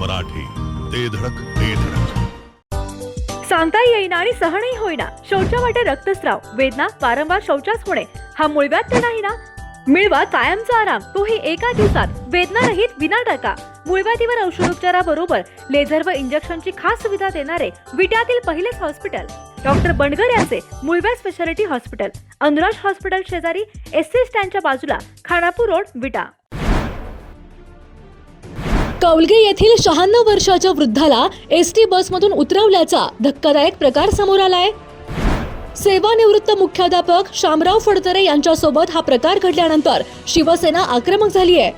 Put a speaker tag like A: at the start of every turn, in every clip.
A: मराठी, ते धडक ते धडक.
B: सांगता येईना आणि सहनही होईना, शौचा वाटे रक्तस्राव, वेदना, वारंवार शौचास होणे हा मूळव्याध नाही ना. मिळवा कायमचा आराम, तोही एका दिवसात, वेदना रहित, विना टाका. मूळव्याधीवर औषधोपचाराबरोबर लेझर व इंजेक्शनची खास सुविधा देणारे विट्यातील पहिलेच हॉस्पिटल डॉक्टर बंडगर यांचे मूळव्याध स्पेशालिटी हॉस्पिटल, अनुराज हॉस्पिटल शेजारी, एसटी स्टँडच्या बाजूला, खानापूर रोड, विटा.
C: कौलगे येथील 96 वर्षाच्या वृद्धाला एसटी बसमधून उतरवल्याचा धक्कादायक प्रकार समोर आलाय. सेवानिवृत्त मुख्याध्यापक शामराव फडतरे यांच्यासोबत हा प्रकार घडल्यानंतर शिवसेना आक्रमक झाली आहे.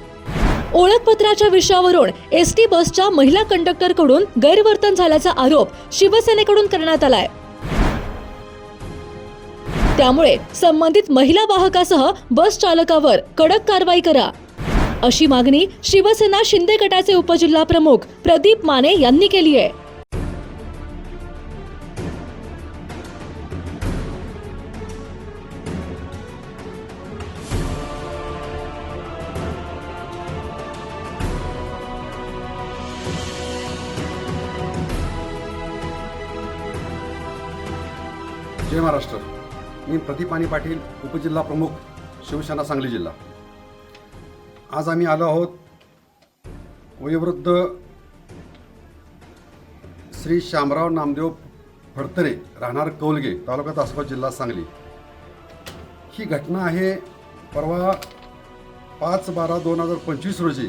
C: ओळखपत्राच्या विषयावरून एसटी बसच्या महिला कंडक्टरकडून गैरवर्तन झाल्याचा आरोप शिवसेनेकडून करण्यात आलाय. त्यामुळे संबंधित महिला वाहकासह बस चालकावर कडक कारवाई करा, अशी मागणी शिवसेना शिंदे गटाचे उपजिल्हा प्रमुख प्रदीप माने यांनी केली आहे.
D: जय महाराष्ट्र. मी प्रदीप माने पाटील, उपजिल्हा प्रमुख, शिवसेना सांगली जिल्हा. आज आम्ही आलो आहोत वयोवृद्ध श्री शामराव नामदेव फडतरे, राहणार कौलगे, तालुका तासगाव, जिल्हा सांगली. ही घटना आहे परवा 5/12/2025 रोजी.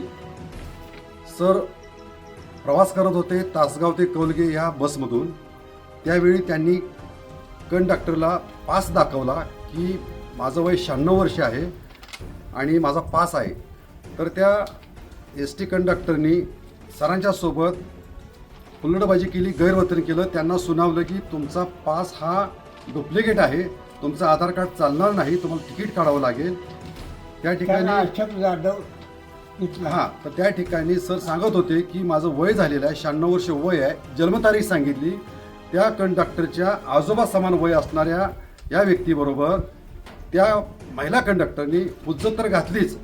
D: सर प्रवास करत होते तासगाव ते कौलगे या बसमधून. त्यावेळी त्यांनी कंडक्टरला पास दाखवला की माझं वय 96 वर्ष आहे आणि माझा पास आहे. तर त्या एस टी कंडक्टरनी सरांच्या सोबत हुल्लडबाजी केली, गैरवर्तन केलं. त्यांना सुनावलं की तुमचा पास हा डुप्लिकेट आहे, तुमचं आधार कार्ड चालणार नाही, तुम्हाला तिकीट काढावं लागेल. त्या ठिकाणी तर त्या ठिकाणी सर सांगत होते की माझं वय झालेलं आहे, 96 वर्ष वय आहे. जन्मतारीख सांगितली. त्या कंडक्टरच्या आजोबा समान वय असणाऱ्या या व्यक्तीबरोबर त्या महिला कंडक्टरनी हुज्जत तर घातलीच,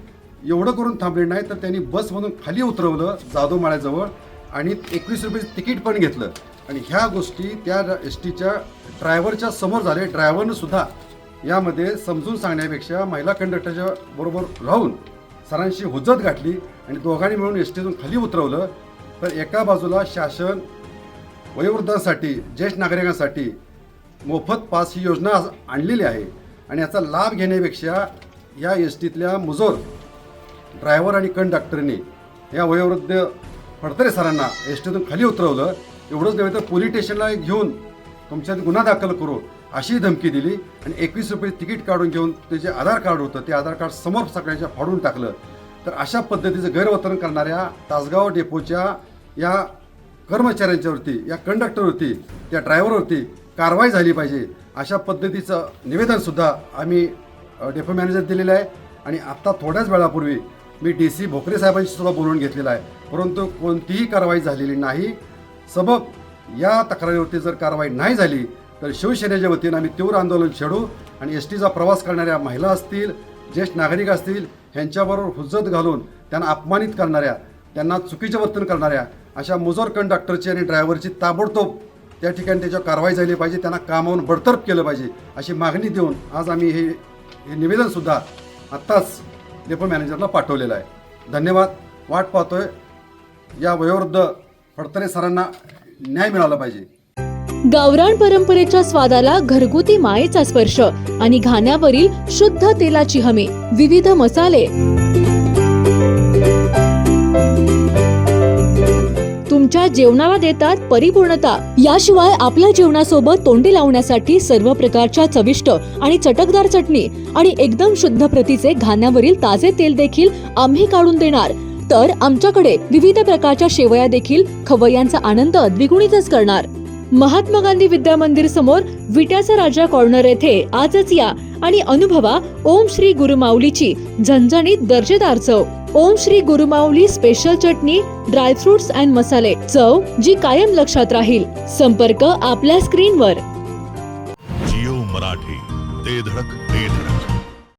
D: एवढं करून थांबले नाही तर त्यांनी बसमधून खाली उतरवलं जाधवमाळ्याजवळ आणि 21 रुपये तिकीट पण घेतलं. आणि ह्या गोष्टी त्या एस टीच्या ड्रायव्हरच्या समोर झाले. ड्रायव्हरनं सुद्धा यामध्ये समजून सांगण्यापेक्षा महिला कंडक्टरच्या बरोबर राहून सरांशी हुज्जत घातली आणि दोघांनी मिळून एस टीतून खाली उतरवलं. तर एका बाजूला शासन वयोवृद्धांसाठी, ज्येष्ठ नागरिकांसाठी मोफत पास ही योजना आणलेली आहे आणि याचा लाभ घेण्यापेक्षा या एस टीतल्या मुजोर ड्रायव्हर आणि कंडक्टरनी या वयोवृद्ध फडतरे सरांना एस टीतून खाली उतरवलं. एवढंच नव्हे तर पोलीस स्टेशनला घेऊन तुमच्यात गुन्हा दाखल करू अशी धमकी दिली आणि 21 रुपये तिकीट काढून घेऊन ते जे आधार कार्ड होतं ते आधार कार्ड समोर सगळ्यांच्या फाडून टाकलं. तर अशा पद्धतीचं गैरवर्तन करणाऱ्या तासगाव डेपोच्या या कर्मचाऱ्यांच्यावरती, या कंडक्टरवरती, त्या ड्रायव्हरवरती कारवाई झाली पाहिजे, अशा पद्धतीचं निवेदनसुद्धा आम्ही डेपो मॅनेजर दिलेलं आहे. आणि आत्ता थोड्याच वेळापूर्वी मी DC भोकरे साहेबांशी सुद्धा बोलवून घेतलेलं आहे, परंतु कोणतीही कारवाई झालेली नाही. सबब या तक्रारीवरती जर कारवाई नाही झाली तर शिवसेनेच्या वतीनं आम्ही तीव्र आंदोलन छेडू आणि एस टीचा प्रवास करणाऱ्या महिला असतील, ज्येष्ठ नागरिक असतील, ह्यांच्याबरोबर हुज्जत घालून त्यांना अपमानित करणाऱ्या, त्यांना चुकीचे वर्तन करणाऱ्या अशा मुजोर कंडक्टरची आणि ड्रायव्हरची ताबडतोब त्या ठिकाणी त्याच्यावर कारवाई झाली पाहिजे, त्यांना कामावरून बडतर्फ केलं पाहिजे अशी मागणी देऊन आज आम्ही हे निवेदनसुद्धा आत्ताच डेपो मॅनेजरला पाठवलेलं आहे. धन्यवाद. वाट पाहतोय या वयोवृद्ध फडतरे सरांना न्याय मिळाला पाहिजे.
C: गावरान परंपरेच्या स्वादाला घरगुती मायेचा स्पर्श आणि घाण्यावरील शुद्ध तेलाची हमी, विविध मसाले, तुमच्या जेवणाला देतात परिपूर्णता. याशिवाय आपल्या जेवणासोबत तोंडी लावण्यासाठी सर्व प्रकारच्या चविष्ट आणि चटकदार चटणी आणि एकदम शुद्ध प्रतीचे घाण्यावरील ताजे तेल देखील आम्ही काढून देणार. तर आमच्याकडे विविध प्रकारच्या शेवया देखील खवय्यांचा आनंद द्विगुणितच करणार. महात्मा गांधी विद्या मंदिर समोर, विट्याचा राजा कॉर्नर येथे आजच या आणि अनुभवा ओम श्री गुरुमाऊलीची झणझणीत दर्जेदार चव. Om Shri Gurumauli special chutney, dry fruits and मसाले, चव जी कायम लक्षात राहील. संपर्क आपल्या स्क्रीनवर.
A: जिओ मराठी, ते धडक